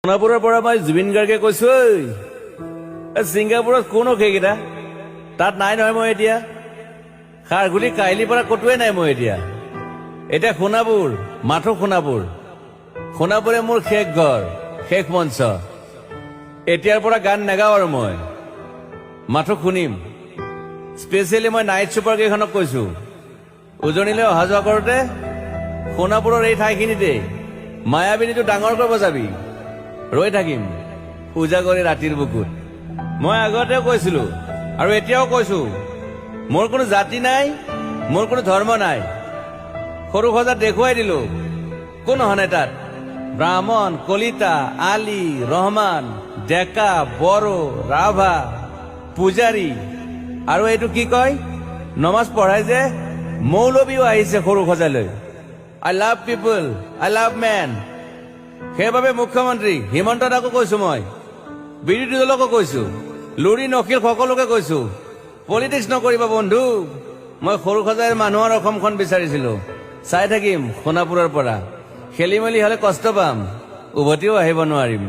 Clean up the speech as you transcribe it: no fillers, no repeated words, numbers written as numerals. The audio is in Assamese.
সোণাপুৰৰ পৰা মই জুবিন গাৰ্গে কৈছো ছিংগাপুৰত কোন সেইকেইটা তাত নাই নহয় মই এতিয়া খাৰগুলি কাহিলীৰ পৰা কতোৱে নাই মই এতিয়া সোণাপুৰ মাথো সোণাপুৰে মোৰ শেষ ঘৰ শেষ মঞ্চ এতিয়াৰ পৰা গান নাগাওঁ আৰু মই মাথো শুনিম স্পেচিয়েলি মই নাইট ছুপাৰ কেইখনক কৈছো উজনিলৈ অহা যোৱা কৰোঁতে সোণাপুৰৰ এই ঠাইখিনিতে মায়াবিনীটো ডাঙৰকৈ বজাবি ৰৈ থাকিম উজাগৰে ৰাতিৰ বুকুত মই আগতেও কৈছিলো আৰু এতিয়াও কৈছো মোৰ কোনো জাতি নাই মোৰ কোনো ধৰ্ম নাই সৰু সজা দেখুৱাই দিলো কোন হনে তাত ব্ৰাহ্মণ কলিতা আলী ৰহমান ডেকা বড়ো ৰাভা পূজাৰী আৰু এইটো কি কয় নমাজ পঢ়াই যে মৌলবীও আহিছে সৰু সজালৈ I love people I love man সেইবাবে মুখ্যমন্ত্ৰী হিমন্ত দাকো কৈছো মই বিৰোধী দলকো কৈছো লুৰি নকিল সকলোকে কৈছো পলিটিক্স নকৰিবা বন্ধু মই সৰু সজাইৰ মানুহৰ অসমখন বিচাৰিছিলো চাই থাকিম সোণাপুৰৰ পৰা খেলি মেলি হলে কষ্ট পাম উভতিও আহিব নোৱাৰিম